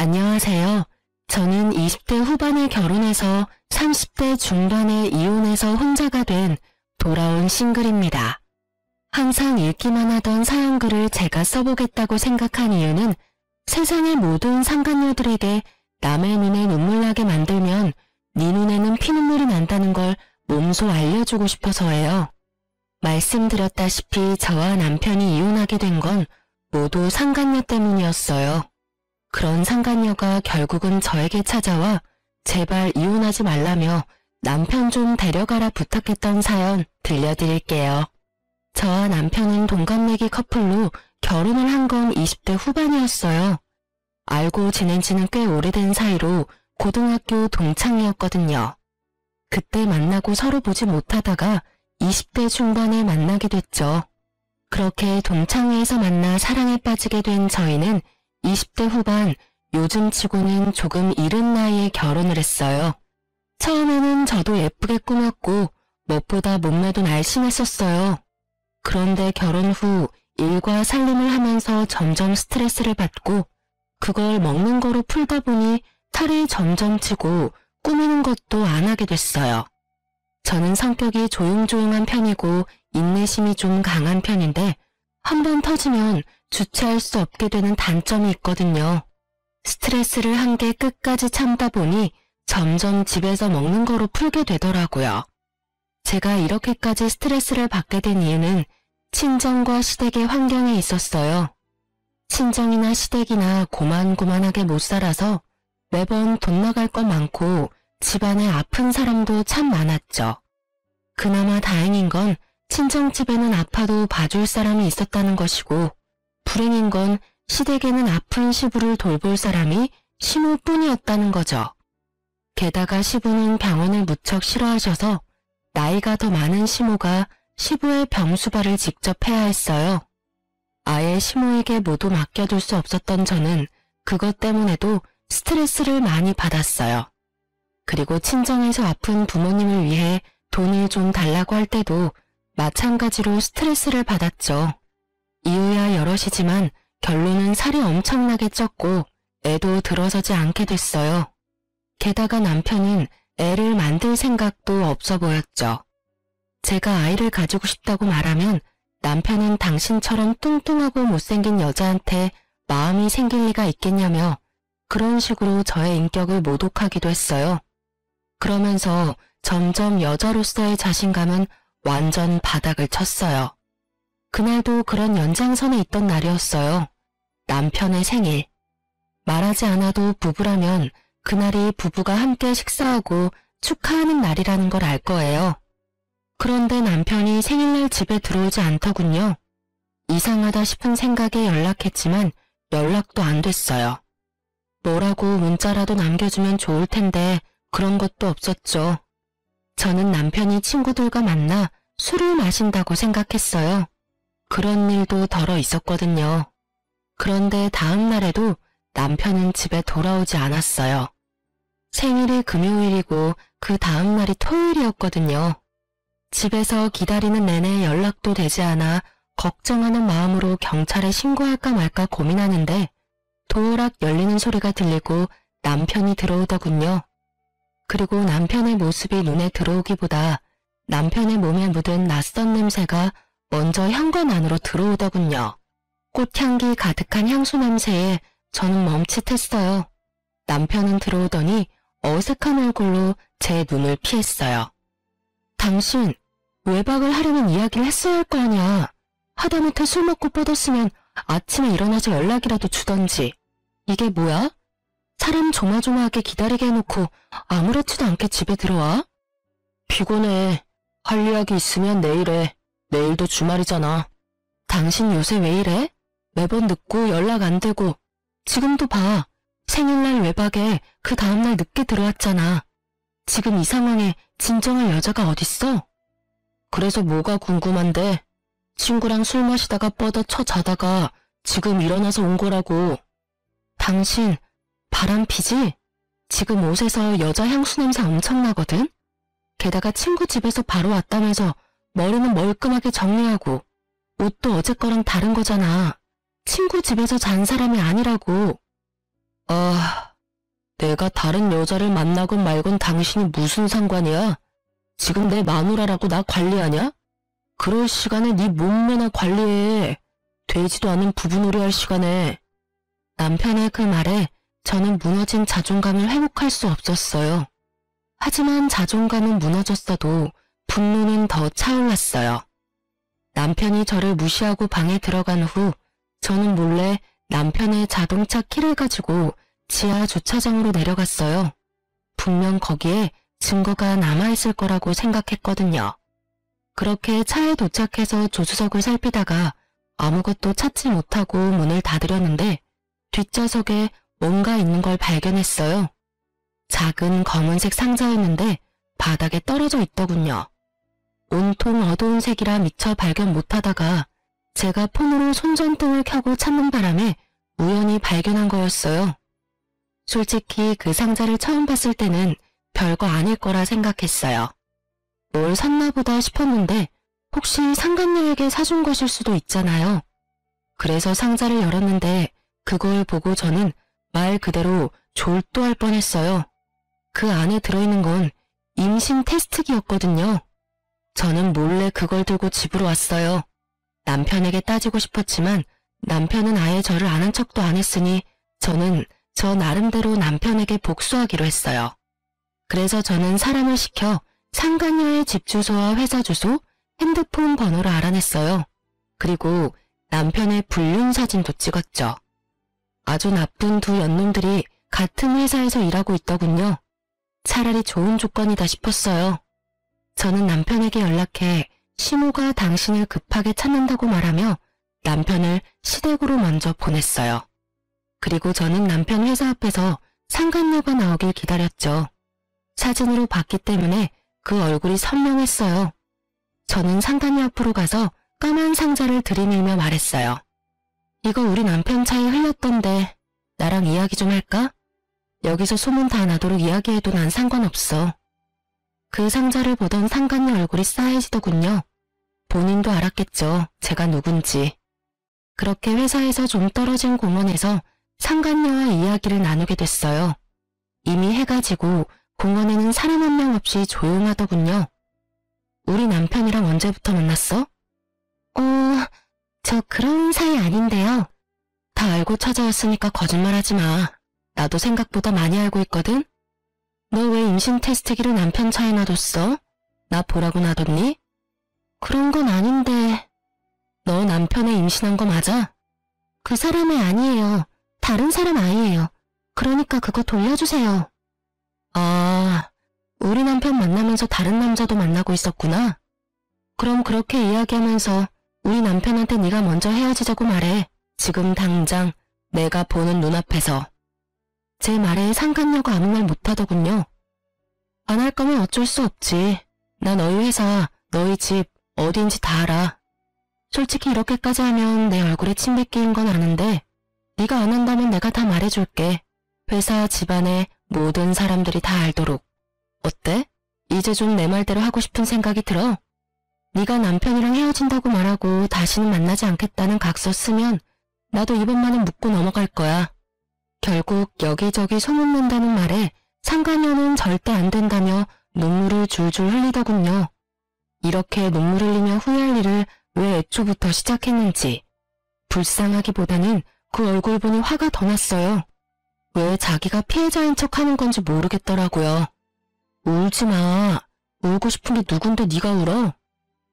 안녕하세요. 저는 20대 후반에 결혼해서 30대 중반에 이혼해서 혼자가 된 돌아온 싱글입니다. 항상 읽기만 하던 사연글을 제가 써보겠다고 생각한 이유는 세상의 모든 상간녀들에게 남의 눈에 눈물 나게 만들면 네 눈에는 피눈물이 난다는 걸 몸소 알려주고 싶어서예요. 말씀드렸다시피 저와 남편이 이혼하게 된 건 모두 상간녀 때문이었어요. 그런 상간녀가 결국은 저에게 찾아와 제발 이혼하지 말라며 남편 좀 데려가라 부탁했던 사연 들려드릴게요. 저와 남편은 동갑내기 커플로 결혼을 한 건 20대 후반이었어요. 알고 지낸 지는 꽤 오래된 사이로 고등학교 동창이었거든요. 그때 만나고 서로 보지 못하다가 20대 중반에 만나게 됐죠. 그렇게 동창회에서 만나 사랑에 빠지게 된 저희는 20대 후반 요즘 치고는 조금 이른 나이에 결혼을 했어요. 처음에는 저도 예쁘게 꾸몄고 무엇보다 몸매도 날씬했었어요. 그런데 결혼 후 일과 살림을 하면서 점점 스트레스를 받고 그걸 먹는 거로 풀다 보니 살이 점점 찌고 꾸미는 것도 안 하게 됐어요. 저는 성격이 조용조용한 편이고 인내심이 좀 강한 편인데 한번 터지면 주체할 수 없게 되는 단점이 있거든요. 스트레스를 한게 끝까지 참다 보니 점점 집에서 먹는 거로 풀게 되더라고요. 제가 이렇게까지 스트레스를 받게 된 이유는 친정과 시댁의 환경에 있었어요. 친정이나 시댁이나 고만고만하게 못 살아서 매번 돈 나갈 것 많고 집안에 아픈 사람도 참 많았죠. 그나마 다행인 건 친정집에는 아파도 봐줄 사람이 있었다는 것이고 불행인 건 시댁에는 아픈 시부를 돌볼 사람이 시모뿐이었다는 거죠. 게다가 시부는 병원을 무척 싫어하셔서 나이가 더 많은 시모가 시부의 병수발을 직접 해야 했어요. 아예 시모에게 모두 맡겨둘 수 없었던 저는 그것 때문에도 스트레스를 많이 받았어요. 그리고 친정에서 아픈 부모님을 위해 돈을 좀 달라고 할 때도 마찬가지로 스트레스를 받았죠. 이유야 여럿이지만 결론은 살이 엄청나게 쪘고 애도 들어서지 않게 됐어요. 게다가 남편은 애를 만들 생각도 없어 보였죠. 제가 아이를 가지고 싶다고 말하면 남편은 당신처럼 뚱뚱하고 못생긴 여자한테 마음이 생길 리가 있겠냐며 그런 식으로 저의 인격을 모독하기도 했어요. 그러면서 점점 여자로서의 자신감은 완전 바닥을 쳤어요. 그날도 그런 연장선에 있던 날이었어요. 남편의 생일. 말하지 않아도 부부라면 그날이 부부가 함께 식사하고 축하하는 날이라는 걸 알 거예요. 그런데 남편이 생일날 집에 들어오지 않더군요. 이상하다 싶은 생각에 연락했지만 연락도 안 됐어요. 뭐라고 문자라도 남겨주면 좋을 텐데 그런 것도 없었죠. 저는 남편이 친구들과 만나 술을 마신다고 생각했어요. 그런 일도 덜어 있었거든요. 그런데 다음 날에도 남편은 집에 돌아오지 않았어요. 생일이 금요일이고 그 다음 날이 토요일이었거든요. 집에서 기다리는 내내 연락도 되지 않아 걱정하는 마음으로 경찰에 신고할까 말까 고민하는데 도어락 열리는 소리가 들리고 남편이 들어오더군요. 그리고 남편의 모습이 눈에 들어오기보다 남편의 몸에 묻은 낯선 냄새가 먼저 현관 안으로 들어오더군요. 꽃향기 가득한 향수 냄새에 저는 멈칫했어요. 남편은 들어오더니 어색한 얼굴로 제 눈을 피했어요. 당신 외박을 하려는 이야기를 했어야 할 거 아니야. 하다못해 술 먹고 뻗었으면 아침에 일어나서 연락이라도 주던지. 이게 뭐야? 사람 조마조마하게 기다리게 해놓고 아무렇지도 않게 집에 들어와? 피곤해. 할 이야기 있으면 내일 해. 내일도 주말이잖아. 당신 요새 왜 이래? 매번 늦고 연락 안 되고. 지금도 봐. 생일날 외박에 그 다음날 늦게 들어왔잖아. 지금 이 상황에 진정할 여자가 어딨어? 그래서 뭐가 궁금한데? 친구랑 술 마시다가 뻗어 쳐 자다가 지금 일어나서 온 거라고. 당신 바람 피지? 지금 옷에서 여자 향수 냄새 엄청나거든? 게다가 친구 집에서 바로 왔다면서 머리는 멀끔하게 정리하고 옷도 어제 거랑 다른 거잖아. 친구 집에서 잔 사람이 아니라고. 아, 내가 다른 여자를 만나건 말건 당신이 무슨 상관이야? 지금 내 마누라라고 나 관리하냐? 그럴 시간에 네 몸매나 관리해. 되지도 않은 부부놀이할 시간에. 남편의 그 말에 저는 무너진 자존감을 회복할 수 없었어요. 하지만 자존감은 무너졌어도 분노는 더 차올랐어요. 남편이 저를 무시하고 방에 들어간 후 저는 몰래 남편의 자동차 키를 가지고 지하 주차장으로 내려갔어요. 분명 거기에 증거가 남아있을 거라고 생각했거든요. 그렇게 차에 도착해서 조수석을 살피다가 아무것도 찾지 못하고 문을 닫으려는데 뒷좌석에 뭔가 있는 걸 발견했어요. 작은 검은색 상자였는데 바닥에 떨어져 있더군요. 온통 어두운 색이라 미처 발견 못하다가 제가 폰으로 손전등을 켜고 찾는 바람에 우연히 발견한 거였어요. 솔직히 그 상자를 처음 봤을 때는 별거 아닐 거라 생각했어요. 뭘 샀나 보다 싶었는데 혹시 상간녀에게 사준 것일 수도 있잖아요. 그래서 상자를 열었는데 그걸 보고 저는 말 그대로 졸도할 뻔했어요. 그 안에 들어있는 건 임신 테스트기였거든요. 저는 몰래 그걸 들고 집으로 왔어요. 남편에게 따지고 싶었지만 남편은 아예 저를 아는 척도 안 했으니 저는 저 나름대로 남편에게 복수하기로 했어요. 그래서 저는 사람을 시켜 상간녀의 집 주소와 회사 주소, 핸드폰 번호를 알아냈어요. 그리고 남편의 불륜 사진도 찍었죠. 아주 나쁜 두 연놈들이 같은 회사에서 일하고 있더군요. 차라리 좋은 조건이다 싶었어요. 저는 남편에게 연락해 시모가 당신을 급하게 찾는다고 말하며 남편을 시댁으로 먼저 보냈어요. 그리고 저는 남편 회사 앞에서 상간녀가 나오길 기다렸죠. 사진으로 봤기 때문에 그 얼굴이 선명했어요. 저는 상간녀 앞으로 가서 까만 상자를 들이밀며 말했어요. 이거 우리 남편 차에 흘렸던데 나랑 이야기 좀 할까? 여기서 소문 다 나도록 이야기해도 난 상관없어. 그 상자를 보던 상간녀 얼굴이 싸해지더군요. 본인도 알았겠죠. 제가 누군지. 그렇게 회사에서 좀 떨어진 공원에서 상간녀와 이야기를 나누게 됐어요. 이미 해가 지고 공원에는 사람 한 명 없이 조용하더군요. 우리 남편이랑 언제부터 만났어? 저 그런 사이 아닌데요. 다 알고 찾아왔으니까 거짓말하지 마. 나도 생각보다 많이 알고 있거든. 너 왜 임신 테스트기를 남편 차에 놔뒀어? 나 보라고 놔뒀니? 그런 건 아닌데. 너 남편애 임신한 거 맞아? 그 사람의 아니에요. 다른 사람 아이예요. 그러니까 그거 돌려주세요. 아, 우리 남편 만나면서 다른 남자도 만나고 있었구나. 그럼 그렇게 이야기하면서 우리 남편한테 네가 먼저 헤어지자고 말해. 지금 당장 내가 보는 눈앞에서. 제 말에 상간녀가 아무 말 못하더군요. 안 할 거면 어쩔 수 없지. 나 너희 회사, 너희 집 어딘지 다 알아. 솔직히 이렇게까지 하면 내 얼굴에 침 뱉기인 건 아는데 네가 안 한다면 내가 다 말해줄게. 회사, 집안의 모든 사람들이 다 알도록. 어때? 이제 좀 내 말대로 하고 싶은 생각이 들어? 네가 남편이랑 헤어진다고 말하고 다시는 만나지 않겠다는 각서 쓰면 나도 이번만은 묻고 넘어갈 거야. 결국 여기저기 소문난다는 말에 상간녀는 절대 안 된다며 눈물을 줄줄 흘리더군요. 이렇게 눈물 흘리며 후회할 일을 왜 애초부터 시작했는지. 불쌍하기보다는 그 얼굴 보니 화가 더 났어요. 왜 자기가 피해자인 척 하는 건지 모르겠더라고요. 울지 마. 울고 싶은 게 누군데 네가 울어?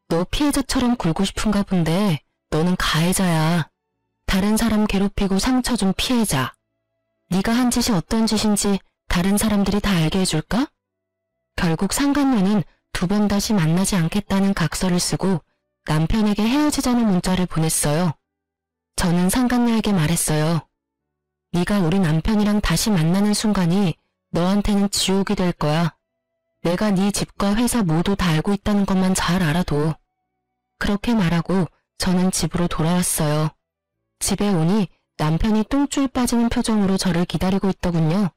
너 피해자처럼 굴고 싶은가 본데 너는 가해자야. 다른 사람 괴롭히고 상처 준 피해자. 네가 한 짓이 어떤 짓인지 다른 사람들이 다 알게 해줄까? 결국 상간녀는 2번 다시 만나지 않겠다는 각서를 쓰고 남편에게 헤어지자는 문자를 보냈어요. 저는 상간녀에게 말했어요. 네가 우리 남편이랑 다시 만나는 순간이 너한테는 지옥이 될 거야. 내가 네 집과 회사 모두 다 알고 있다는 것만 잘 알아도. 그렇게 말하고 저는 집으로 돌아왔어요. 집에 오니 남편이 똥줄 빠지는 표정으로 저를 기다리고 있더군요.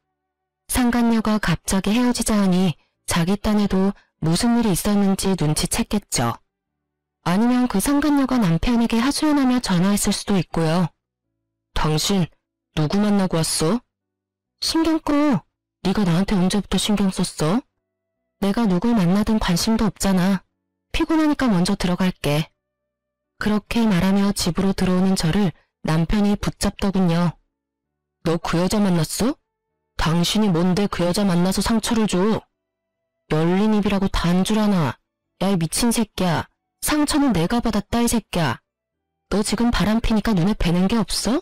상간녀가 갑자기 헤어지자 하니 자기 딴에도 무슨 일이 있었는지 눈치챘겠죠. 아니면 그 상간녀가 남편에게 하소연하며 전화했을 수도 있고요. 당신 누구 만나고 왔어? 신경 꺼. 네가 나한테 언제부터 신경 썼어? 내가 누굴 만나든 관심도 없잖아. 피곤하니까 먼저 들어갈게. 그렇게 말하며 집으로 들어오는 저를 남편이 붙잡더군요. 너 그 여자 만났어? 당신이 뭔데 그 여자 만나서 상처를 줘? 열린 입이라고 단줄 하나. 야, 이 미친 새끼야. 상처는 내가 받았다, 이 새끼야. 너 지금 바람 피니까 눈에 뵈는 게 없어?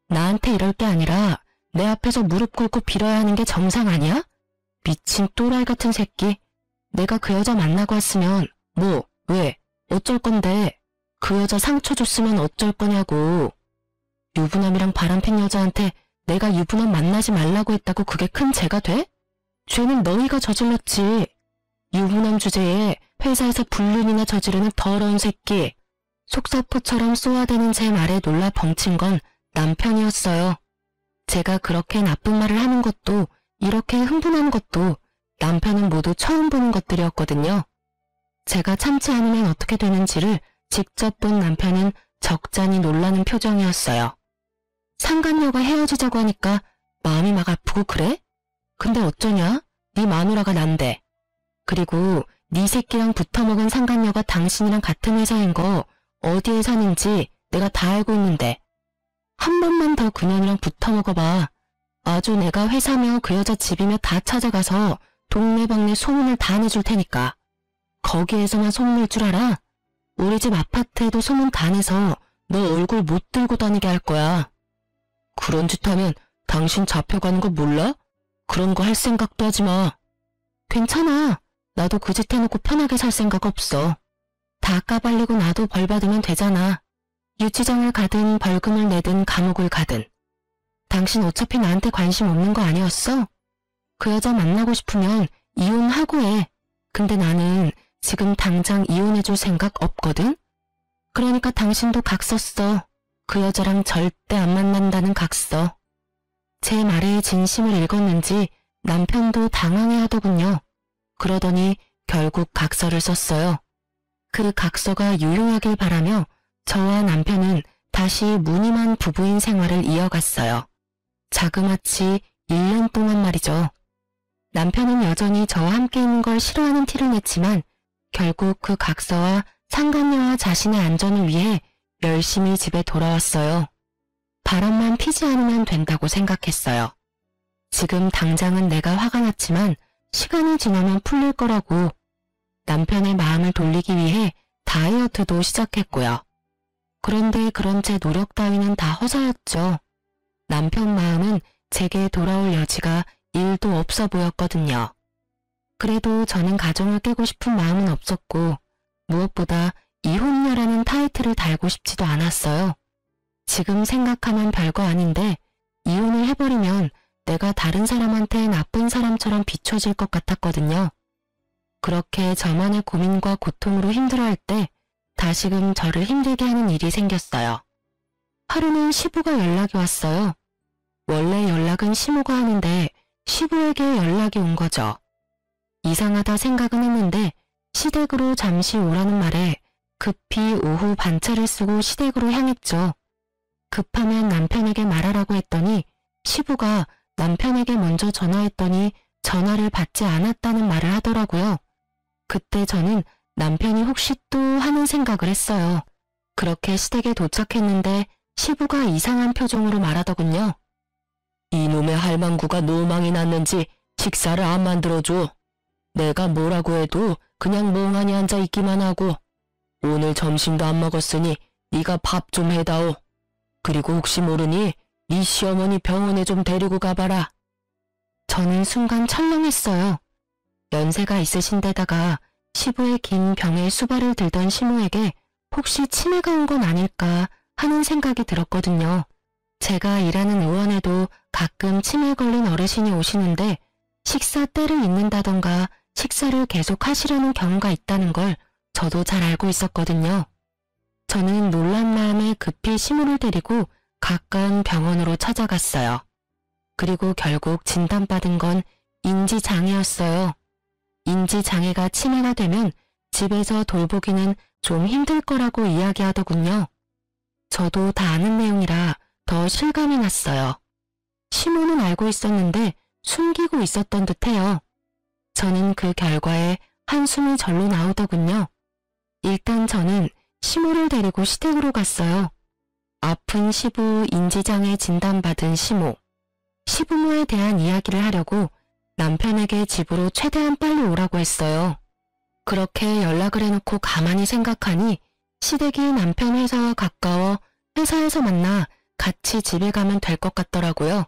나한테 이럴 게 아니라 내 앞에서 무릎 꿇고 빌어야 하는 게 정상 아니야? 미친 또라이 같은 새끼. 내가 그 여자 만나고 왔으면 뭐, 왜, 어쩔 건데. 그 여자 상처 줬으면 어쩔 거냐고. 유부남이랑 바람핀 여자한테 내가 유부남 만나지 말라고 했다고 그게 큰 죄가 돼? 죄는 너희가 저질렀지. 유부남 주제에 회사에서 불륜이나 저지르는 더러운 새끼. 속사포처럼 쏘아대는 제 말에 놀라 벙친 건 남편이었어요. 제가 그렇게 나쁜 말을 하는 것도 이렇게 흥분하는 것도 남편은 모두 처음 보는 것들이었거든요. 제가 참지 않으면 어떻게 되는지를 직접 본 남편은 적잖이 놀라는 표정이었어요. 상간녀가 헤어지자고 하니까 마음이 막 아프고 그래? 근데 어쩌냐? 네 마누라가 난데. 그리고 네 새끼랑 붙어먹은 상간녀가 당신이랑 같은 회사인 거 어디에 사는지 내가 다 알고 있는데. 한 번만 더 그년이랑 붙어먹어봐. 아주 내가 회사며 그 여자 집이며 다 찾아가서 동네방네 소문을 다 내줄 테니까. 거기에서만 소문낼 줄 알아? 우리 집 아파트에도 소문 다 내서 너 얼굴 못 들고 다니게 할 거야. 그런 짓 하면 당신 잡혀가는 거 몰라? 그런 거 할 생각도 하지 마. 괜찮아. 나도 그 짓 해놓고 편하게 살 생각 없어. 다 까발리고 나도 벌 받으면 되잖아. 유치장을 가든 벌금을 내든 감옥을 가든. 당신 어차피 나한테 관심 없는 거 아니었어? 그 여자 만나고 싶으면 이혼하고 해. 근데 나는 지금 당장 이혼해줄 생각 없거든? 그러니까 당신도 각 썼어. 그 여자랑 절대 안 만난다는 각 써. 제 말에 진심을 읽었는지 남편도 당황해하더군요. 그러더니 결국 각서를 썼어요. 그 각서가 유효하길 바라며 저와 남편은 다시 무늬만 부부인 생활을 이어갔어요. 자그마치 1년 동안 말이죠. 남편은 여전히 저와 함께 있는 걸 싫어하는 티를 냈지만 결국 그 각서와 상간녀와 자신의 안전을 위해 열심히 집에 돌아왔어요. 바람만 피지 않으면 된다고 생각했어요. 지금 당장은 내가 화가 났지만 시간이 지나면 풀릴 거라고. 남편의 마음을 돌리기 위해 다이어트도 시작했고요. 그런데 그런 제 노력 따위는 다 허사였죠. 남편 마음은 제게 돌아올 여지가 1도 없어 보였거든요. 그래도 저는 가정을 깨고 싶은 마음은 없었고 무엇보다 이혼녀라는 타이틀을 달고 싶지도 않았어요. 지금 생각하면 별거 아닌데 이혼을 해버리면 내가 다른 사람한테 나쁜 사람처럼 비춰질 것 같았거든요. 그렇게 저만의 고민과 고통으로 힘들어할 때 다시금 저를 힘들게 하는 일이 생겼어요. 하루는 시부가 연락이 왔어요. 원래 연락은 시모가 하는데 시부에게 연락이 온 거죠. 이상하다 생각은 했는데 시댁으로 잠시 오라는 말에 급히 오후 반차를 쓰고 시댁으로 향했죠. 급하면 남편에게 말하라고 했더니 시부가 남편에게 먼저 전화했더니 전화를 받지 않았다는 말을 하더라고요. 그때 저는 남편이 혹시 또 하는 생각을 했어요. 그렇게 시댁에 도착했는데 시부가 이상한 표정으로 말하더군요. 이놈의 할망구가 노망이 났는지 식사를 안 만들어줘. 내가 뭐라고 해도 그냥 멍하니 앉아 있기만 하고 오늘 점심도 안 먹었으니 네가 밥 좀 해다오. 그리고 혹시 모르니 네 시어머니 병원에 좀 데리고 가봐라. 저는 순간 철렁했어요. 연세가 있으신 데다가 시부의 긴 병에 수발을 들던 시모에게 혹시 치매가 온 건 아닐까 하는 생각이 들었거든요. 제가 일하는 의원에도 가끔 치매 걸린 어르신이 오시는데 식사 때를 잊는다던가 식사를 계속 하시려는 경우가 있다는 걸 저도 잘 알고 있었거든요. 저는 놀란 마음에 급히 시모를 데리고 가까운 병원으로 찾아갔어요. 그리고 결국 진단받은 건 인지장애였어요. 인지장애가 치매가 되면 집에서 돌보기는 좀 힘들 거라고 이야기하더군요. 저도 다 아는 내용이라 더 실감이 났어요. 시모는 알고 있었는데 숨기고 있었던 듯해요. 저는 그 결과에 한숨이 절로 나오더군요. 일단 저는 시모를 데리고 시댁으로 갔어요. 아픈 시부 인지장애 진단받은 시모. 시부모에 대한 이야기를 하려고 남편에게 집으로 최대한 빨리 오라고 했어요. 그렇게 연락을 해놓고 가만히 생각하니 시댁이 남편 회사와 가까워 회사에서 만나 같이 집에 가면 될 것 같더라고요.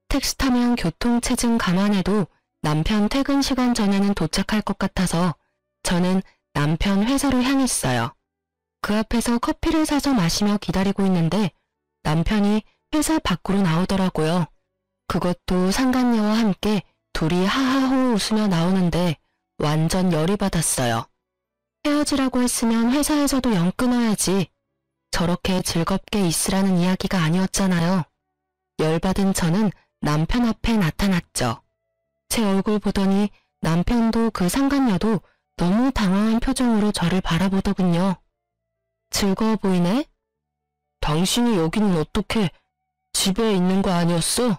택시 타면 교통체증 감안해도 남편 퇴근 시간 전에는 도착할 것 같아서 저는 남편 회사로 향했어요. 그 앞에서 커피를 사서 마시며 기다리고 있는데 남편이 회사 밖으로 나오더라고요. 그것도 상간녀와 함께 둘이 하하호 웃으며 나오는데 완전 열이 받았어요. 헤어지라고 했으면 회사에서도 영 끊어야지. 저렇게 즐겁게 있으라는 이야기가 아니었잖아요. 열받은 저는 남편 앞에 나타났죠. 제 얼굴 보더니 남편도 그 상간녀도 너무 당황한 표정으로 저를 바라보더군요. 즐거워 보이네? 당신이 여기는 어떻게 집에 있는 거 아니었어?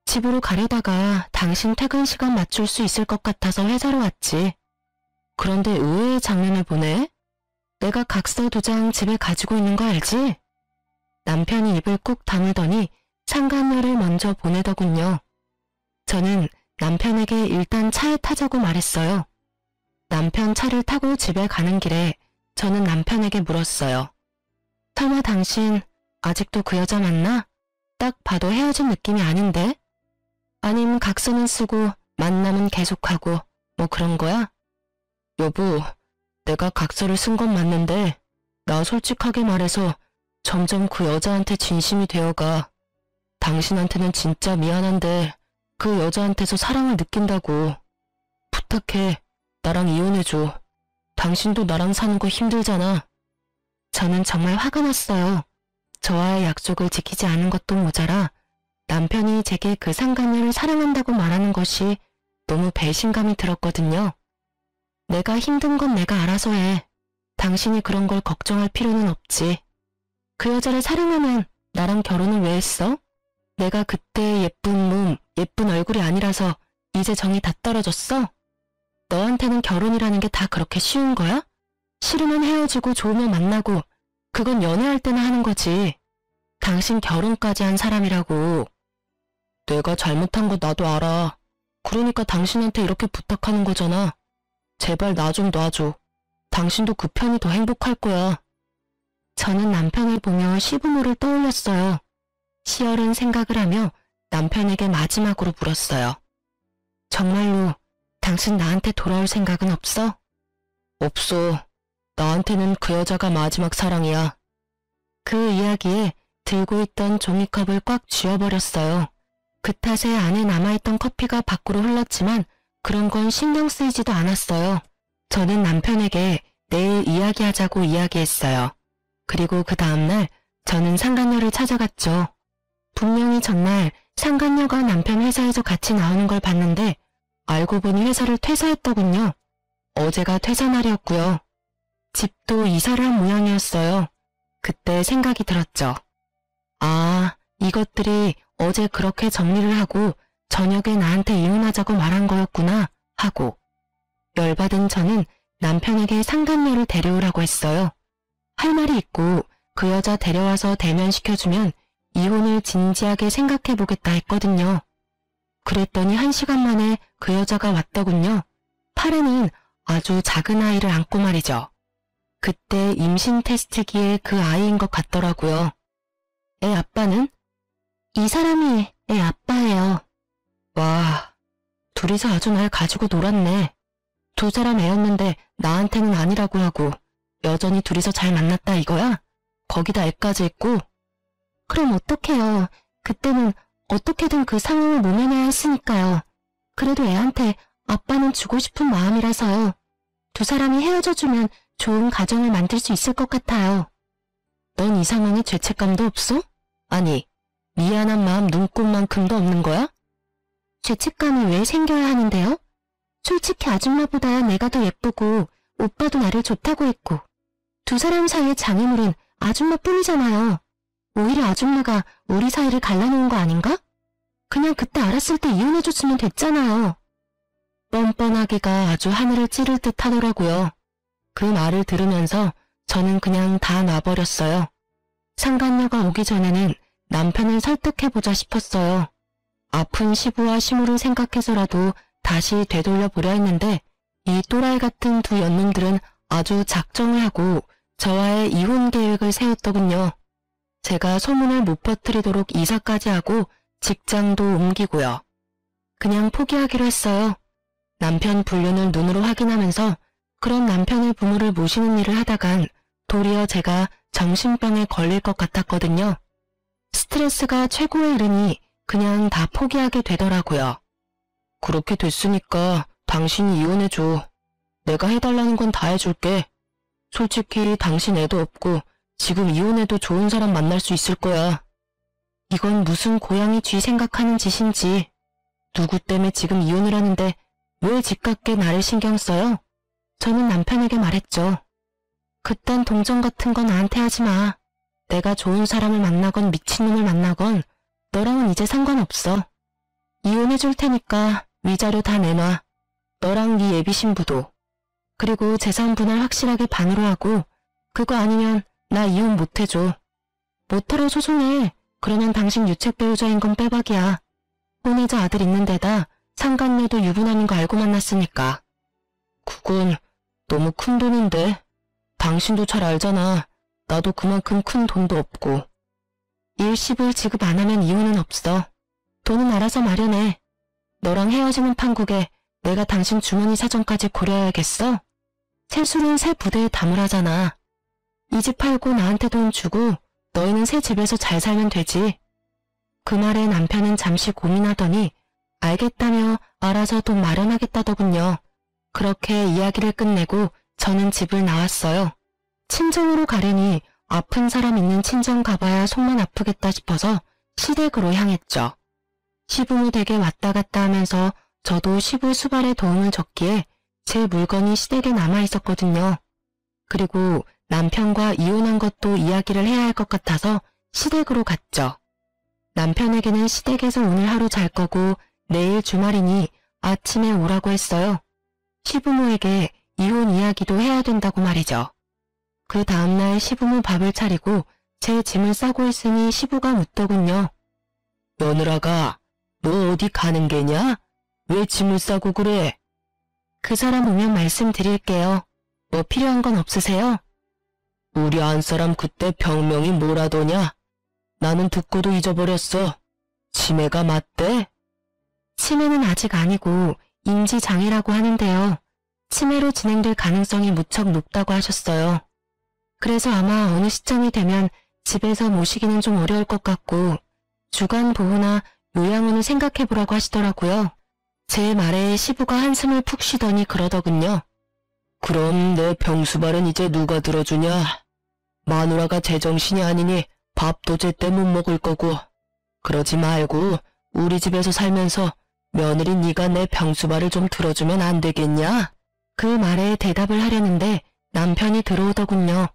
집으로 가려다가 당신 퇴근 시간 맞출 수 있을 것 같아서 회사로 왔지. 그런데 의외의 장면을 보네? 내가 각서 2장 집에 가지고 있는 거 알지? 남편이 입을 꾹 다물더니 상간녀를 먼저 보내더군요. 저는 남편에게 일단 차에 타자고 말했어요. 남편 차를 타고 집에 가는 길에 저는 남편에게 물었어요. 설마 당신 아직도 그 여자 만나? 딱 봐도 헤어진 느낌이 아닌데? 아님 각서는 쓰고 만남은 계속하고 뭐 그런 거야? 여보, 내가 각서를 쓴 건 맞는데 나 솔직하게 말해서 점점 그 여자한테 진심이 되어가. 당신한테는 진짜 미안한데 그 여자한테서 사랑을 느낀다고. 부탁해, 나랑 이혼해줘. 당신도 나랑 사는 거 힘들잖아. 저는 정말 화가 났어요. 저와의 약속을 지키지 않은 것도 모자라 남편이 제게 그 상간녀를 사랑한다고 말하는 것이 너무 배신감이 들었거든요. 내가 힘든 건 내가 알아서 해. 당신이 그런 걸 걱정할 필요는 없지. 그 여자를 사랑하면 나랑 결혼을 왜 했어? 내가 그때 예쁜 몸, 예쁜 얼굴이 아니라서 이제 정이 다 떨어졌어? 너한테는 결혼이라는 게 다 그렇게 쉬운 거야? 싫으면 헤어지고 좋으면 만나고 그건 연애할 때나 하는 거지. 당신 결혼까지 한 사람이라고. 내가 잘못한 거 나도 알아. 그러니까 당신한테 이렇게 부탁하는 거잖아. 제발 나 좀 놔줘. 당신도 그 편이 더 행복할 거야. 저는 남편을 보며 시부모를 떠올렸어요. 시어른 생각을 하며 남편에게 마지막으로 물었어요. 정말로 당신 나한테 돌아올 생각은 없어? 없어. 나한테는 그 여자가 마지막 사랑이야. 그 이야기에 들고 있던 종이컵을 꽉 쥐어버렸어요. 그 탓에 안에 남아있던 커피가 밖으로 흘렀지만 그런 건 신경 쓰이지도 않았어요. 저는 남편에게 내일 이야기하자고 이야기했어요. 그리고 그 다음날 저는 상간녀를 찾아갔죠. 분명히 전날 상간녀가 남편 회사에서 같이 나오는 걸 봤는데 알고 보니 회사를 퇴사했더군요. 어제가 퇴사 날이었고요. 집도 이사를 한 모양이었어요. 그때 생각이 들었죠. 아, 이것들이 어제 그렇게 정리를 하고 저녁에 나한테 이혼하자고 말한 거였구나 하고 열받은 저는 남편에게 상간녀를 데려오라고 했어요. 할 말이 있고 그 여자 데려와서 대면시켜주면 이혼을 진지하게 생각해보겠다 했거든요. 그랬더니 1시간 만에 그 여자가 왔더군요. 팔에는 아주 작은 아이를 안고 말이죠. 그때 임신 테스트기에 그 아이인 것 같더라고요. 애 아빠는? 이 사람이 애 아빠예요. 와, 둘이서 아주 날 가지고 놀았네. 두 사람 애였는데 나한테는 아니라고 하고 여전히 둘이서 잘 만났다 이거야? 거기다 애까지 있고? 그럼 어떡해요. 그때는 어떻게든 그 상황을 모면해야 했으니까요. 그래도 애한테 아빠는 주고 싶은 마음이라서요. 두 사람이 헤어져주면 좋은 가정을 만들 수 있을 것 같아요. 넌 이 상황에 죄책감도 없어? 아니, 미안한 마음 눈꼽만큼도 없는 거야? 죄책감이 왜 생겨야 하는데요? 솔직히 아줌마보다 내가 더 예쁘고 오빠도 나를 좋다고 했고 두 사람 사이의 장애물은 아줌마뿐이잖아요. 오히려 아줌마가 우리 사이를 갈라놓은 거 아닌가? 그냥 그때 알았을 때 이혼해줬으면 됐잖아요. 뻔뻔하기가 아주 하늘을 찌를 듯 하더라고요. 그 말을 들으면서 저는 그냥 다 놔버렸어요. 상간녀가 오기 전에는 남편을 설득해보자 싶었어요. 아픈 시부와 시모를 생각해서라도 다시 되돌려 보려 했는데 이 또라이 같은 두 연놈들은 아주 작정을 하고 저와의 이혼 계획을 세웠더군요. 제가 소문을 못 퍼뜨리도록 이사까지 하고 직장도 옮기고요. 그냥 포기하기로 했어요. 남편 불륜을 눈으로 확인하면서 그런 남편의 부모를 모시는 일을 하다간 도리어 제가 정신병에 걸릴 것 같았거든요. 스트레스가 최고에 이르니 그냥 다 포기하게 되더라고요. 그렇게 됐으니까 당신이 이혼해줘. 내가 해달라는 건 다 해줄게. 솔직히 당신 애도 없고 지금 이혼해도 좋은 사람 만날 수 있을 거야. 이건 무슨 고양이 쥐 생각하는 짓인지. 누구 때문에 지금 이혼을 하는데 왜 집값게 나를 신경 써요? 저는 남편에게 말했죠. 그딴 동정 같은 건 나한테 하지 마. 내가 좋은 사람을 만나건 미친놈을 만나건 너랑은 이제 상관없어. 이혼해줄 테니까 위자료 다 내놔. 너랑 네 예비 신부도. 그리고 재산 분할 확실하게 반으로 하고 그거 아니면 나 이혼 못해줘. 못하러 소송해. 그러면 당신 유책 배우자인 건 빼박이야. 혼외자 아들 있는 데다 상간녀도 유부남인 거 알고 만났으니까. 그건 너무 큰 돈인데. 당신도 잘 알잖아. 나도 그만큼 큰 돈도 없고. 일시불 지급 안 하면 이혼은 없어. 돈은 알아서 마련해. 너랑 헤어지는 판국에 내가 당신 주머니 사정까지 고려해야겠어? 세술은 새 부대에 담으라잖아. 이 집 팔고 나한테 돈 주고 너희는 새 집에서 잘 살면 되지. 그 말에 남편은 잠시 고민하더니 알겠다며 알아서 돈 마련하겠다더군요. 그렇게 이야기를 끝내고 저는 집을 나왔어요. 친정으로 가려니 아픈 사람 있는 친정 가봐야 속만 아프겠다 싶어서 시댁으로 향했죠. 시부모 댁에 왔다 갔다 하면서 저도 시부 수발에 도움을 줬기에 제 물건이 시댁에 남아있었거든요. 그리고 남편과 이혼한 것도 이야기를 해야 할 것 같아서 시댁으로 갔죠. 남편에게는 시댁에서 오늘 하루 잘 거고 내일 주말이니 아침에 오라고 했어요. 시부모에게 이혼 이야기도 해야 된다고 말이죠. 그 다음날 시부모 밥을 차리고 제 짐을 싸고 있으니 시부가 묻더군요. 며느라가 너 어디 가는 게냐? 왜 짐을 싸고 그래? 그 사람 오면 말씀드릴게요. 뭐 필요한 건 없으세요? 우리 안사람 그때 병명이 뭐라더냐? 나는 듣고도 잊어버렸어. 치매가 맞대? 치매는 아직 아니고 인지장애라고 하는데요. 치매로 진행될 가능성이 무척 높다고 하셨어요. 그래서 아마 어느 시점이 되면 집에서 모시기는 좀 어려울 것 같고 주간 보호나 요양원을 생각해보라고 하시더라고요. 제 말에 시부가 한숨을 푹 쉬더니 그러더군요. 그럼 내 병수발은 이제 누가 들어주냐? 마누라가 제정신이 아니니 밥도 제때 못 먹을 거고. 그러지 말고 우리 집에서 살면서 며느리 네가 내 병수발을 좀 들어주면 안 되겠냐? 그 말에 대답을 하려는데 남편이 들어오더군요.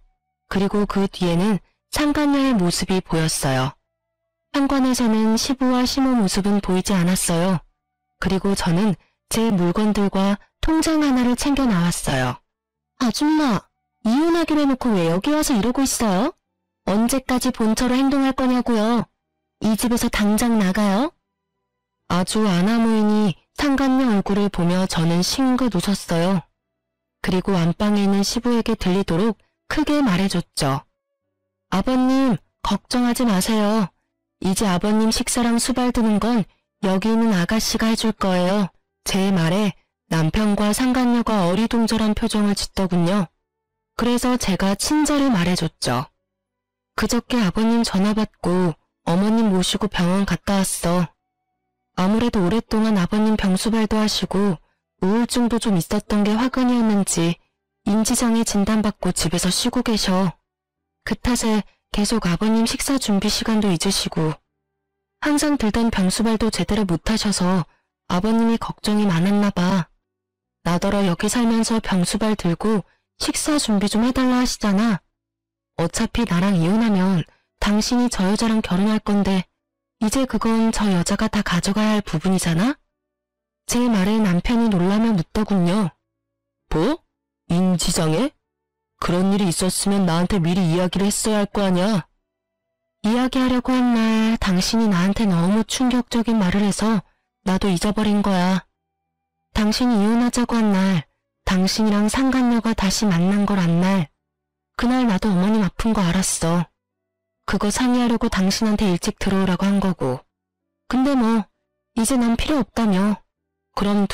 그리고 그 뒤에는 상간녀의 모습이 보였어요. 현관에서는 시부와 시모 모습은 보이지 않았어요. 그리고 저는 제 물건들과 통장 하나를 챙겨 나왔어요. 아줌마, 이혼하기로 해놓고 왜 여기 와서 이러고 있어요? 언제까지 본처로 행동할 거냐고요? 이 집에서 당장 나가요? 아주 아나무인이 상간녀 얼굴을 보며 저는 싱긋 웃었어요. 그리고 안방에 있는 시부에게 들리도록 크게 말해줬죠. 아버님, 걱정하지 마세요. 이제 아버님 식사랑 수발 드는 건 여기 있는 아가씨가 해줄 거예요. 제 말에 남편과 상간녀가 어리둥절한 표정을 짓더군요. 그래서 제가 친절히 말해줬죠. 그저께 아버님 전화 받고 어머님 모시고 병원 갔다 왔어. 아무래도 오랫동안 아버님 병수발도 하시고 우울증도 좀 있었던 게 화근이었는지 인지장애 진단받고 집에서 쉬고 계셔. 그 탓에 계속 아버님 식사 준비 시간도 잊으시고 항상 들던 병수발도 제대로 못하셔서 아버님이 걱정이 많았나 봐. 나더러 여기 살면서 병수발 들고 식사 준비 좀 해달라 하시잖아. 어차피 나랑 이혼하면 당신이 저 여자랑 결혼할 건데 이제 그건 저 여자가 다 가져가야 할 부분이잖아? 제 말에 남편이 놀라며 묻더군요. 뭐? 인지장애? 그런 일이 있었으면 나한테 미리 이야기를 했어야 할 거 아냐? 이야기하려고 한 날 당신이 나한테 너무 충격적인 말을 해서 나도 잊어버린 거야. 당신이 이혼하자고 한 날, 당신이랑 상간녀가 다시 만난 걸 안 날, 그날 나도 어머님 아픈 거 알았어. 그거 상의하려고 당신한테 일찍 들어오라고 한 거고. 근데 뭐 이제 난 필요 없다며. 그럼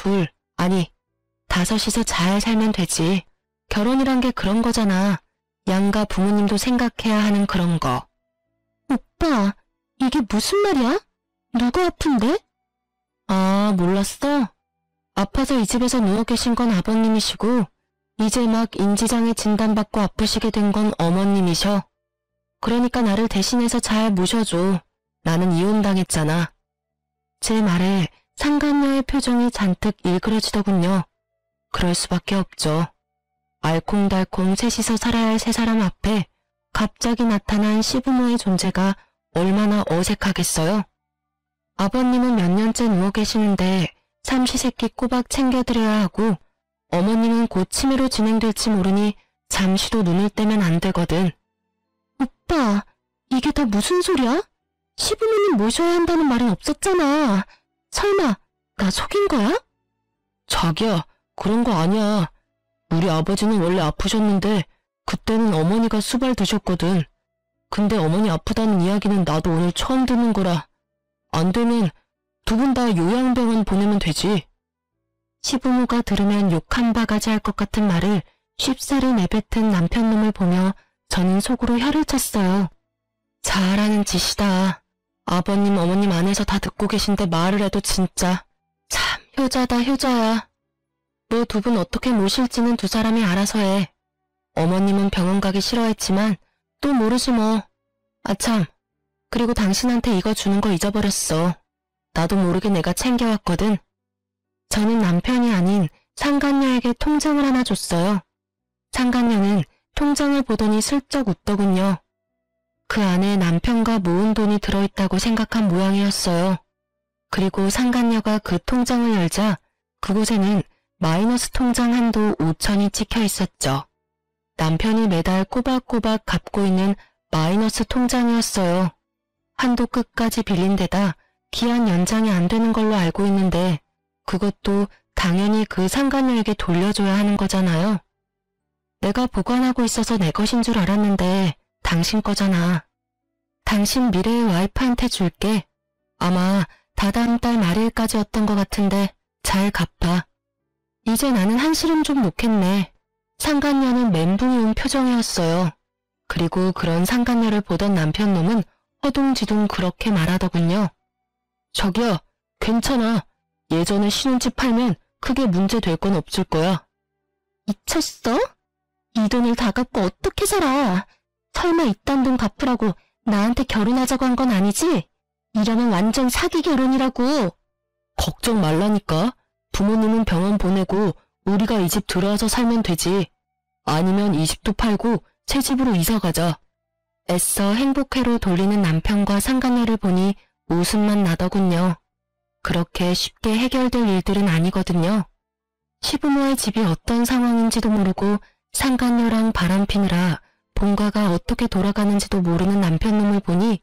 다섯이서 잘 살면 되지. 결혼이란 게 그런 거잖아. 양가 부모님도 생각해야 하는 그런 거. 오빠, 이게 무슨 말이야? 누가 아픈데? 아, 몰랐어? 아파서 이 집에서 누워 계신 건 아버님이시고 이제 막 인지장애 진단받고 아프시게 된 건 어머님이셔. 그러니까 나를 대신해서 잘 모셔줘. 나는 이혼당했잖아. 제 말에 상간녀의 표정이 잔뜩 일그러지더군요. 그럴 수밖에 없죠. 알콩달콩 셋이서 살아야 할 세 사람 앞에 갑자기 나타난 시부모의 존재가 얼마나 어색하겠어요. 아버님은 몇 년째 누워 계시는데 삼시세끼 꼬박 챙겨드려야 하고 어머님은 곧 치매로 진행될지 모르니 잠시도 눈을 떼면 안 되거든. 오빠, 이게 다 무슨 소리야? 시부모님 모셔야 한다는 말은 없었잖아. 설마 나 속인 거야? 자기야, 그런 거 아니야. 우리 아버지는 원래 아프셨는데 그때는 어머니가 수발 드셨거든. 근데 어머니 아프다는 이야기는 나도 오늘 처음 듣는 거라. 안 되면 두 분 다 요양병원 보내면 되지. 시부모가 들으면 욕 한 바가지 할 것 같은 말을 쉽사리 내뱉은 남편놈을 보며 저는 속으로 혀를 쳤어요. 잘하는 짓이다. 아버님 어머님 안에서 다 듣고 계신데 말을 해도 진짜 참 효자다 효자야. 뭐 두 분 어떻게 모실지는 두 사람이 알아서 해. 어머님은 병원 가기 싫어했지만 또 모르지 뭐. 아참, 그리고 당신한테 이거 주는 거 잊어버렸어. 나도 모르게 내가 챙겨왔거든. 저는 남편이 아닌 상간녀에게 통장을 하나 줬어요. 상간녀는 통장을 보더니 슬쩍 웃더군요. 그 안에 남편과 모은 돈이 들어있다고 생각한 모양이었어요. 그리고 상간녀가 그 통장을 열자 그곳에는 마이너스 통장 한도 5천이 찍혀 있었죠. 남편이 매달 꼬박꼬박 갚고 있는 마이너스 통장이었어요. 한도 끝까지 빌린 데다 기한 연장이 안 되는 걸로 알고 있는데 그것도 당연히 그 상간녀에게 돌려줘야 하는 거잖아요. 내가 보관하고 있어서 내 것인 줄 알았는데 당신 거잖아. 당신 미래의 와이프한테 줄게. 아마 다다음 달 말일까지였던 것 같은데 잘 갚아. 이제 나는 한시름 좀 놓겠네. 상간녀는 멘붕이 온 표정이었어요. 그리고 그런 상간녀를 보던 남편놈은 허둥지둥 그렇게 말하더군요. 저기요, 괜찮아. 예전에 신혼집 팔면 크게 문제 될 건 없을 거야. 미쳤어? 이 돈을 다 갚고 어떻게 살아? 설마 이딴 돈 갚으라고 나한테 결혼하자고 한 건 아니지? 이러면 완전 사기 결혼이라고. 걱정 말라니까. 부모님은 병원 보내고 우리가 이 집 들어와서 살면 되지. 아니면 이 집도 팔고 새 집으로 이사 가자. 애써 행복회로 돌리는 남편과 상간녀를 보니 웃음만 나더군요. 그렇게 쉽게 해결될 일들은 아니거든요. 시부모의 집이 어떤 상황인지도 모르고 상간녀랑 바람피느라 본가가 어떻게 돌아가는지도 모르는 남편놈을 보니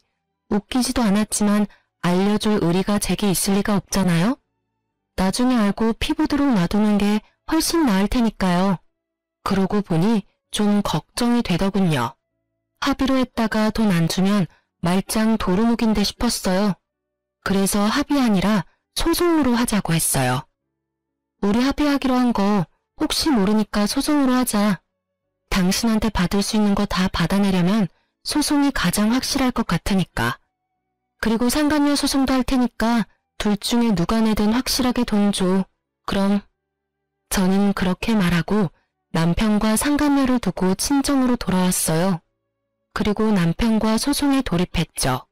웃기지도 않았지만 알려줄 의리가 제게 있을 리가 없잖아요. 나중에 알고 피부도록 놔두는 게 훨씬 나을 테니까요. 그러고 보니 좀 걱정이 되더군요. 합의로 했다가 돈 안 주면 말짱 도루묵인데 싶었어요. 그래서 합의 아니라 소송으로 하자고 했어요. 우리 합의하기로 한 거 혹시 모르니까 소송으로 하자. 당신한테 받을 수 있는 거 다 받아내려면 소송이 가장 확실할 것 같으니까. 그리고 상간녀 소송도 할 테니까 둘 중에 누가 내든 확실하게 돈 줘. 그럼. 저는 그렇게 말하고 남편과 상간녀를 두고 친정으로 돌아왔어요. 그리고 남편과 소송에 돌입했죠.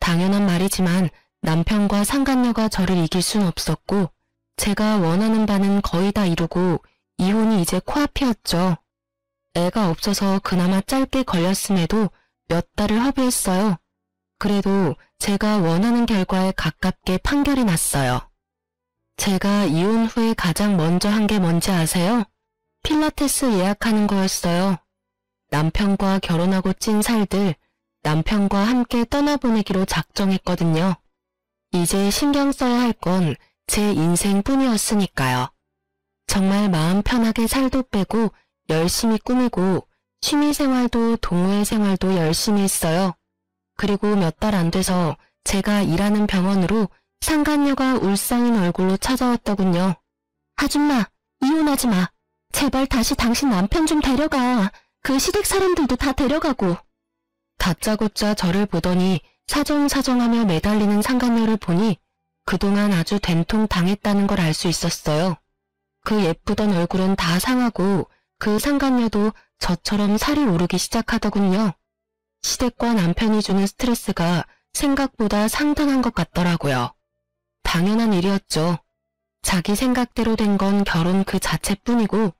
당연한 말이지만 남편과 상간녀가 저를 이길 순 없었고 제가 원하는 바는 거의 다 이루고 이혼이 이제 코앞이었죠. 애가 없어서 그나마 짧게 걸렸음에도 몇 달을 허비했어요. 그래도 제가 원하는 결과에 가깝게 판결이 났어요. 제가 이혼 후에 가장 먼저 한 게 뭔지 아세요? 필라테스 예약하는 거였어요. 남편과 결혼하고 찐 살들, 남편과 함께 떠나보내기로 작정했거든요. 이제 신경 써야 할 건 제 인생뿐이었으니까요. 정말 마음 편하게 살도 빼고 열심히 꾸미고 취미생활도 동호회 생활도 열심히 했어요. 그리고 몇 달 안 돼서 제가 일하는 병원으로 상간녀가 울상인 얼굴로 찾아왔더군요. 아줌마, 이혼하지 마. 제발 다시 당신 남편 좀 데려가. 그 시댁 사람들도 다 데려가고. 다짜고짜 저를 보더니 사정사정하며 매달리는 상간녀를 보니 그동안 아주 된통 당했다는 걸 알 수 있었어요. 그 예쁘던 얼굴은 다 상하고 그 상간녀도 저처럼 살이 오르기 시작하더군요. 시댁과 남편이 주는 스트레스가 생각보다 상당한 것 같더라고요. 당연한 일이었죠. 자기 생각대로 된 건 결혼 그 자체뿐이고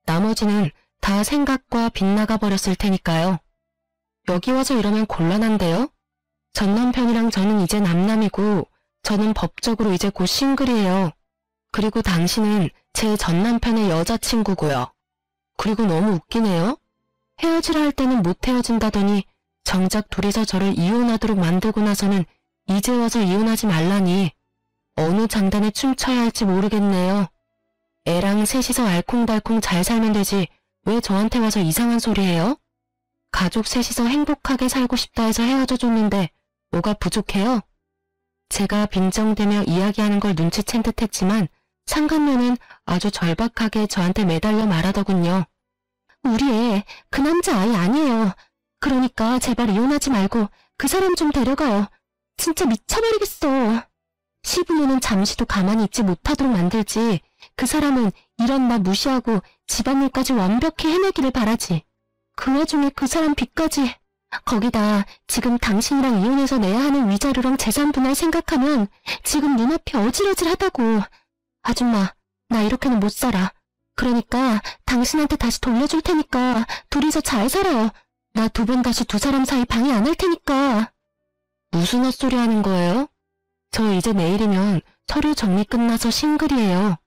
나머지는 다 생각과 빗나가 버렸을 테니까요. 여기 와서 이러면 곤란한데요? 전 남편이랑 저는 이제 남남이고 저는 법적으로 이제 곧 싱글이에요. 그리고 당신은 제 전 남편의 여자친구고요. 그리고 너무 웃기네요. 헤어지라 할 때는 못 헤어진다더니 정작 둘이서 저를 이혼하도록 만들고 나서는 이제 와서 이혼하지 말라니 어느 장단에 춤춰야 할지 모르겠네요. 애랑 셋이서 알콩달콩 잘 살면 되지 왜 저한테 와서 이상한 소리 해요? 가족 셋이서 행복하게 살고 싶다 해서 헤어져 줬는데 뭐가 부족해요? 제가 빈정대며 이야기하는 걸 눈치챈 듯 했지만 상간녀는 아주 절박하게 저한테 매달려 말하더군요. 우리 애 그 남자 아이 아니에요. 그러니까 제발 이혼하지 말고 그 사람 좀 데려가요. 진짜 미쳐버리겠어. 시부모는 잠시도 가만히 있지 못하도록 만들지 그 사람은 이런 나 무시하고 집안일까지 완벽히 해내기를 바라지. 그 와중에 그 사람 빚까지. 거기다 지금 당신이랑 이혼해서 내야 하는 위자료랑 재산 분할 생각하면 지금 눈앞이 어질어질하다고. 아줌마, 나 이렇게는 못 살아. 그러니까 당신한테 다시 돌려줄 테니까 둘이서 잘 살아요. 나 2번 다시 두 사람 사이 방해 안 할 테니까. 무슨 헛소리 하는 거예요? 저 이제 내일이면 서류 정리 끝나서 싱글이에요.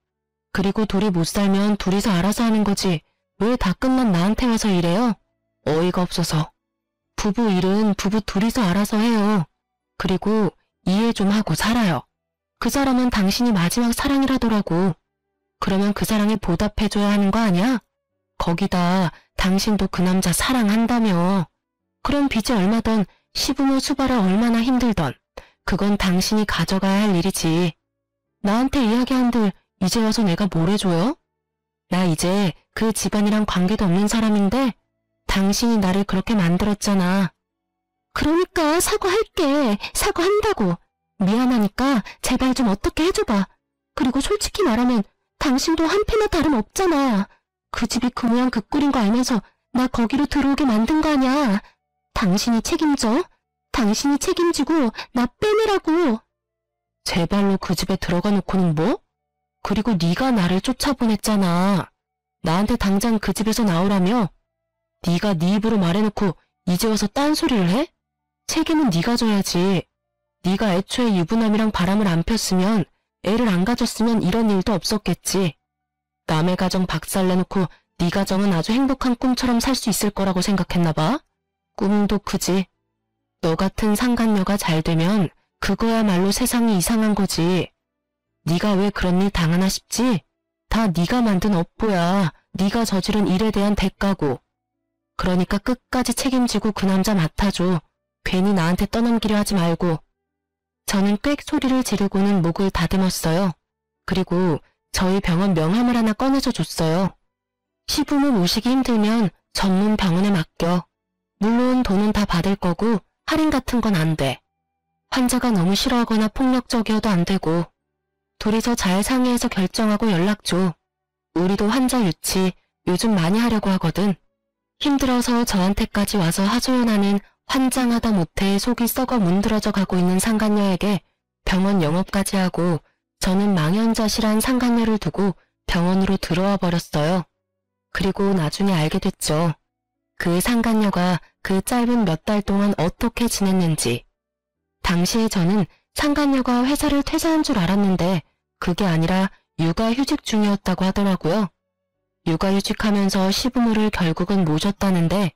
그리고 둘이 못 살면 둘이서 알아서 하는 거지 왜 다 끝난 나한테 와서 이래요? 어이가 없어서. 부부 일은 부부 둘이서 알아서 해요. 그리고 이해 좀 하고 살아요. 그 사람은 당신이 마지막 사랑이라더라고. 그러면 그 사랑에 보답해줘야 하는 거 아니야? 거기다 당신도 그 남자 사랑한다며. 그럼 빚이 얼마던 시부모 수발아 얼마나 힘들던 그건 당신이 가져가야 할 일이지. 나한테 이야기한들 이제 와서 내가 뭘 해줘요? 나 이제 그 집안이랑 관계도 없는 사람인데 당신이 나를 그렇게 만들었잖아. 그러니까 사과할게. 사과한다고. 미안하니까 제발 좀 어떻게 해줘봐. 그리고 솔직히 말하면 당신도 한패나 다름없잖아. 그 집이 그 모양 그 꼴인 거 알면서 나 거기로 들어오게 만든 거 아니야. 당신이 책임져? 당신이 책임지고 나 빼내라고. 제 발로 그 집에 들어가 놓고는 뭐? 그리고 네가 나를 쫓아보냈잖아. 나한테 당장 그 집에서 나오라며? 네가 네 입으로 말해놓고 이제 와서 딴소리를 해? 책임은 네가 져야지. 네가 애초에 유부남이랑 바람을 안 폈으면 애를 안 가졌으면 이런 일도 없었겠지. 남의 가정 박살내놓고 네 가정은 아주 행복한 꿈처럼 살 수 있을 거라고 생각했나 봐. 꿈도 크지. 너 같은 상간녀가 잘 되면 그거야말로 세상이 이상한 거지. 네가 왜 그런 일 당하나 싶지? 다 네가 만든 업보야. 네가 저지른 일에 대한 대가고. 그러니까 끝까지 책임지고 그 남자 맡아줘. 괜히 나한테 떠넘기려 하지 말고. 저는 꽥 소리를 지르고는 목을 다듬었어요. 그리고 저희 병원 명함을 하나 꺼내줘 줬어요. 시부모 모시기 힘들면 전문 병원에 맡겨. 물론 돈은 다 받을 거고 할인 같은 건 안 돼. 환자가 너무 싫어하거나 폭력적이어도 안 되고. 둘이서 잘 상의해서 결정하고 연락 줘. 우리도 환자 유치 요즘 많이 하려고 하거든. 힘들어서 저한테까지 와서 하소연하는 환장하다 못해 속이 썩어 문드러져 가고 있는 상간녀에게 병원 영업까지 하고 저는 망연자실한 상간녀를 두고 병원으로 들어와 버렸어요. 그리고 나중에 알게 됐죠. 그 상간녀가 그 짧은 몇 달 동안 어떻게 지냈는지. 당시에 저는 상간녀가 회사를 퇴사한 줄 알았는데 그게 아니라 육아휴직 중이었다고 하더라고요. 육아휴직하면서 시부모를 결국은 모셨다는데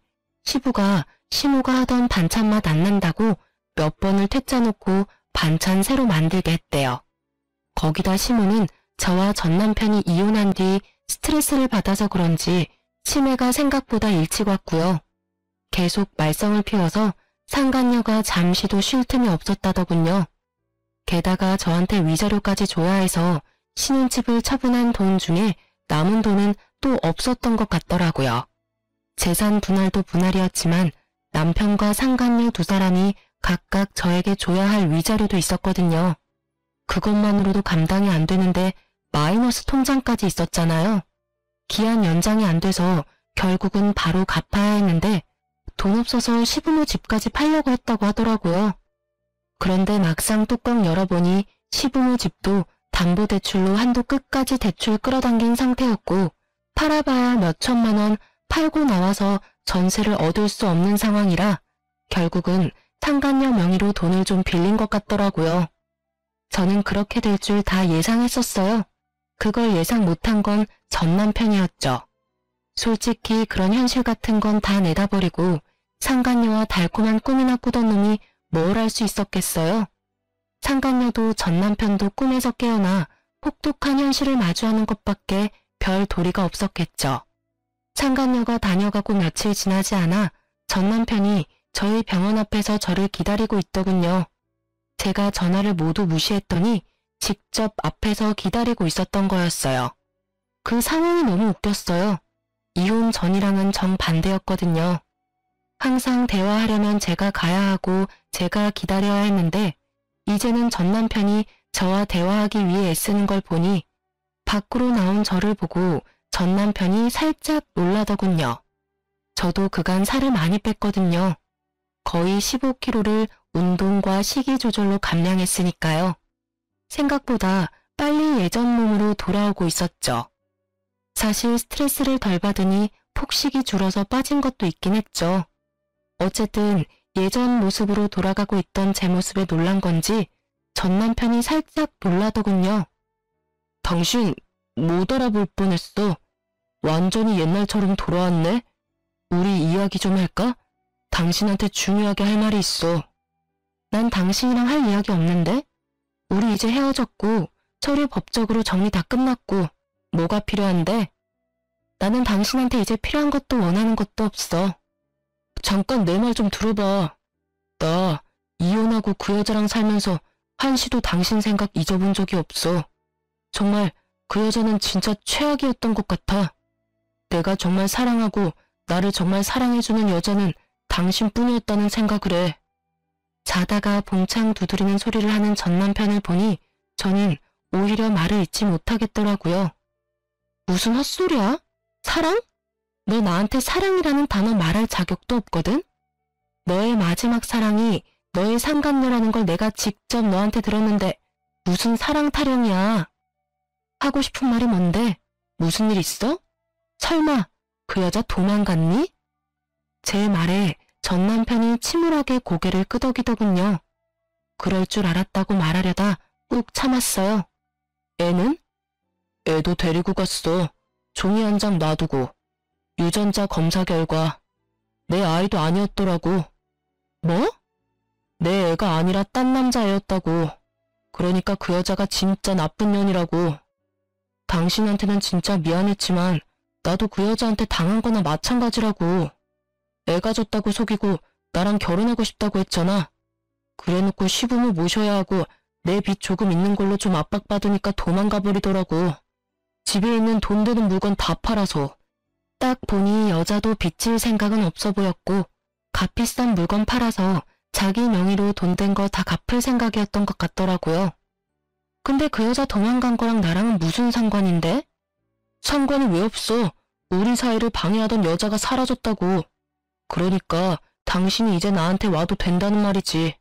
시부가 시모가 하던 반찬 맛 안 난다고 몇 번을 퇴짜 놓고 반찬 새로 만들게 했대요. 거기다 시모는 저와 전 남편이 이혼한 뒤 스트레스를 받아서 그런지 치매가 생각보다 일찍 왔고요. 계속 말썽을 피워서 상간녀가 잠시도 쉴 틈이 없었다더군요. 게다가 저한테 위자료까지 줘야 해서 신혼집을 처분한 돈 중에 남은 돈은 또 없었던 것 같더라고요. 재산 분할도 분할이었지만 남편과 상간녀 두 사람이 각각 저에게 줘야 할 위자료도 있었거든요. 그것만으로도 감당이 안 되는데 마이너스 통장까지 있었잖아요. 기한 연장이 안 돼서 결국은 바로 갚아야 했는데 돈 없어서 시부모 집까지 팔려고 했다고 하더라고요. 그런데 막상 뚜껑 열어보니 시부모 집도 담보대출로 한도 끝까지 대출 끌어당긴 상태였고 팔아봐야 몇 천만 원 팔고 나와서 전세를 얻을 수 없는 상황이라 결국은 상간녀 명의로 돈을 좀 빌린 것 같더라고요. 저는 그렇게 될 줄 다 예상했었어요. 그걸 예상 못한 건 전 남편이었죠. 솔직히 그런 현실 같은 건 다 내다버리고 상간녀와 달콤한 꿈이나 꾸던 놈이 뭘 할 수 있었겠어요. 상간녀도 전 남편도 꿈에서 깨어나 혹독한 현실을 마주하는 것밖에 별 도리가 없었겠죠. 상간녀가 다녀가고 며칠 지나지 않아 전 남편이 저희 병원 앞에서 저를 기다리고 있더군요. 제가 전화를 모두 무시했더니 직접 앞에서 기다리고 있었던 거였어요. 그 상황이 너무 웃겼어요. 이혼 전이랑은 정반대였거든요. 항상 대화하려면 제가 가야 하고 제가 기다려야 했는데 이제는 전 남편이 저와 대화하기 위해 애쓰는 걸 보니 밖으로 나온 저를 보고 전 남편이 살짝 놀라더군요. 저도 그간 살을 많이 뺐거든요. 거의 15kg를 운동과 식이 조절로 감량했으니까요. 생각보다 빨리 예전 몸으로 돌아오고 있었죠. 사실 스트레스를 덜 받으니 폭식이 줄어서 빠진 것도 있긴 했죠. 어쨌든 예전 모습으로 돌아가고 있던 제 모습에 놀란 건지 전 남편이 살짝 놀라더군요. 당신 못 알아볼 뻔했어. 완전히 옛날처럼 돌아왔네. 우리 이야기 좀 할까? 당신한테 중요하게 할 말이 있어. 난 당신이랑 할 이야기 없는데? 우리 이제 헤어졌고 서류 법적으로 정리 다 끝났고 뭐가 필요한데? 나는 당신한테 이제 필요한 것도 원하는 것도 없어. 잠깐 내 말 좀 들어봐. 나 이혼하고 그 여자랑 살면서 한시도 당신 생각 잊어본 적이 없어. 정말 그 여자는 진짜 최악이었던 것 같아. 내가 정말 사랑하고 나를 정말 사랑해주는 여자는 당신뿐이었다는 생각을 해. 자다가 봉창 두드리는 소리를 하는 전 남편을 보니 저는 오히려 말을 잇지 못하겠더라고요. 무슨 헛소리야? 사랑? 너 나한테 사랑이라는 단어 말할 자격도 없거든? 너의 마지막 사랑이 너의 상간녀라는 걸 내가 직접 너한테 들었는데 무슨 사랑 타령이야. 하고 싶은 말이 뭔데? 무슨 일 있어? 설마 그 여자 도망갔니? 제 말에 전 남편이 침울하게 고개를 끄덕이더군요. 그럴 줄 알았다고 말하려다 꾹 참았어요. 애는? 애도 데리고 갔어. 종이 한 장 놔두고. 유전자 검사 결과 내 아이도 아니었더라고. 뭐? 내 애가 아니라 딴 남자애였다고. 그러니까 그 여자가 진짜 나쁜 년이라고. 당신한테는 진짜 미안했지만 나도 그 여자한테 당한 거나 마찬가지라고. 애가 졌다고 속이고 나랑 결혼하고 싶다고 했잖아. 그래놓고 시부모 모셔야 하고 내 빚 조금 있는 걸로 좀 압박받으니까 도망가 버리더라고. 집에 있는 돈 되는 물건 다 팔아서. 딱 보니 여자도 빚질 생각은 없어 보였고 값비싼 물건 팔아서 자기 명의로 돈 된 거 다 갚을 생각이었던 것 같더라고요. 근데 그 여자 도망간 거랑 나랑은 무슨 상관인데? 상관이 왜 없어? 우리 사이를 방해하던 여자가 사라졌다고. 그러니까 당신이 이제 나한테 와도 된다는 말이지.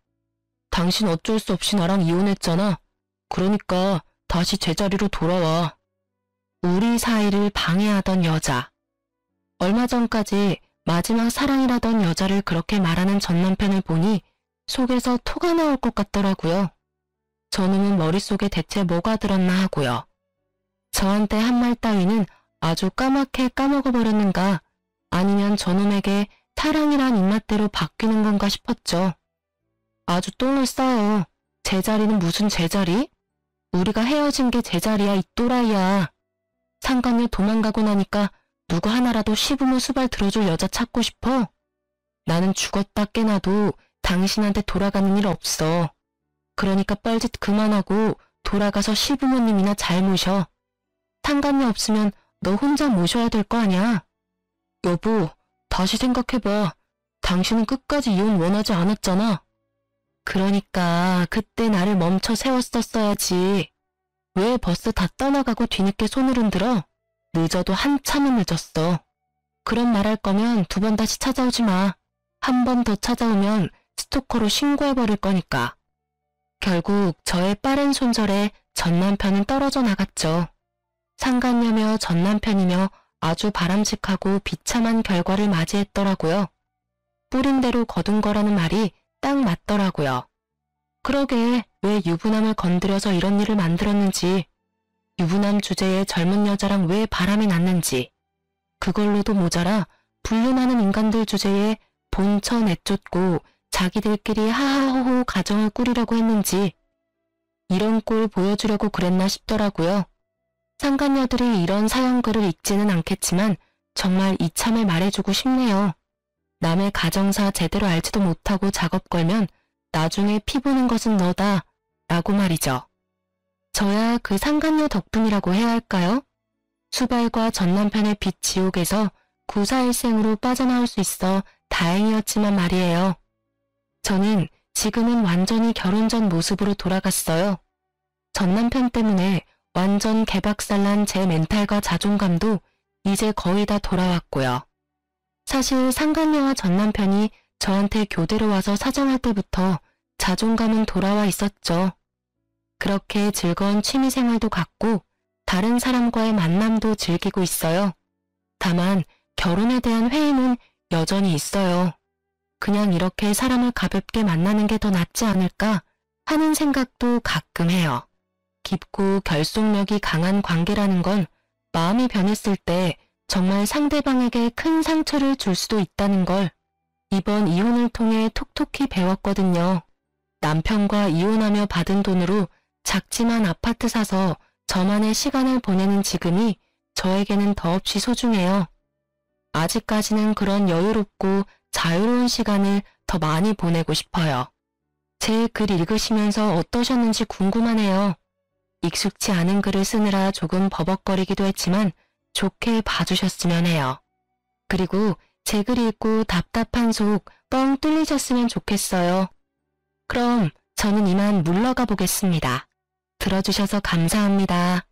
당신 어쩔 수 없이 나랑 이혼했잖아. 그러니까 다시 제자리로 돌아와. 우리 사이를 방해하던 여자. 얼마 전까지 마지막 사랑이라던 여자를 그렇게 말하는 전 남편을 보니 속에서 토가 나올 것 같더라고요. 저놈은 머릿속에 대체 뭐가 들었나 하고요. 저한테 한 말 따위는 아주 까맣게 까먹어버렸는가, 아니면 저놈에게 사랑이란 입맛대로 바뀌는 건가 싶었죠. 아주 똥을 싸요. 제자리는 무슨 제자리? 우리가 헤어진 게 제자리야, 이 또라이야. 상간녀 도망가고 나니까 누구 하나라도 시부모 수발 들어줄 여자 찾고 싶어? 나는 죽었다 깨나도 당신한테 돌아가는 일 없어. 그러니까 뻘짓 그만하고 돌아가서 시부모님이나 잘 모셔. 상간녀 없으면 너 혼자 모셔야 될 거 아냐? 여보, 다시 생각해봐. 당신은 끝까지 이혼 원하지 않았잖아. 그러니까 그때 나를 멈춰 세웠었어야지. 왜 벌써 다 떠나가고 뒤늦게 손을 흔들어? 늦어도 한참은 늦었어. 그런 말할 거면 2번 다시 찾아오지 마. 한 번 더 찾아오면 스토커로 신고해버릴 거니까. 결국 저의 빠른 손절에 전남편은 떨어져 나갔죠. 상간녀며 전남편이며 아주 바람직하고 비참한 결과를 맞이했더라고요. 뿌린 대로 거둔 거라는 말이 딱 맞더라고요. 그러게 왜 유부남을 건드려서 이런 일을 만들었는지, 유부남 주제에 젊은 여자랑 왜 바람이 났는지, 그걸로도 모자라 불륜하는 인간들 주제에 본처 내쫓고 자기들끼리 하하호호 가정을 꾸리려고 했는지, 이런 꼴 보여주려고 그랬나 싶더라고요. 상간녀들이 이런 사연글을 읽지는 않겠지만 정말 이참을 말해주고 싶네요. 남의 가정사 제대로 알지도 못하고 작업 걸면 나중에 피보는 것은 너다 라고 말이죠. 저야 그 상간녀 덕분이라고 해야 할까요? 수발과 전남편의 빚 지옥에서 구사일생으로 빠져나올 수 있어 다행이었지만 말이에요. 저는 지금은 완전히 결혼 전 모습으로 돌아갔어요. 전남편 때문에 완전 개박살난 제 멘탈과 자존감도 이제 거의 다 돌아왔고요. 사실 상간녀와 전남편이 저한테 교대로 와서 사정할 때부터 자존감은 돌아와 있었죠. 그렇게 즐거운 취미생활도 갖고 다른 사람과의 만남도 즐기고 있어요. 다만 결혼에 대한 회의는 여전히 있어요. 그냥 이렇게 사람을 가볍게 만나는 게 더 낫지 않을까 하는 생각도 가끔 해요. 깊고 결속력이 강한 관계라는 건 마음이 변했을 때 정말 상대방에게 큰 상처를 줄 수도 있다는 걸 이번 이혼을 통해 톡톡히 배웠거든요. 남편과 이혼하며 받은 돈으로 작지만 아파트 사서 저만의 시간을 보내는 지금이 저에게는 더없이 소중해요. 아직까지는 그런 여유롭고 자유로운 시간을 더 많이 보내고 싶어요. 제 글 읽으시면서 어떠셨는지 궁금하네요. 익숙치 않은 글을 쓰느라 조금 버벅거리기도 했지만 좋게 봐주셨으면 해요. 그리고 제 글 읽고 답답한 속 뻥 뚫리셨으면 좋겠어요. 그럼 저는 이만 물러가 보겠습니다. 들어주셔서 감사합니다.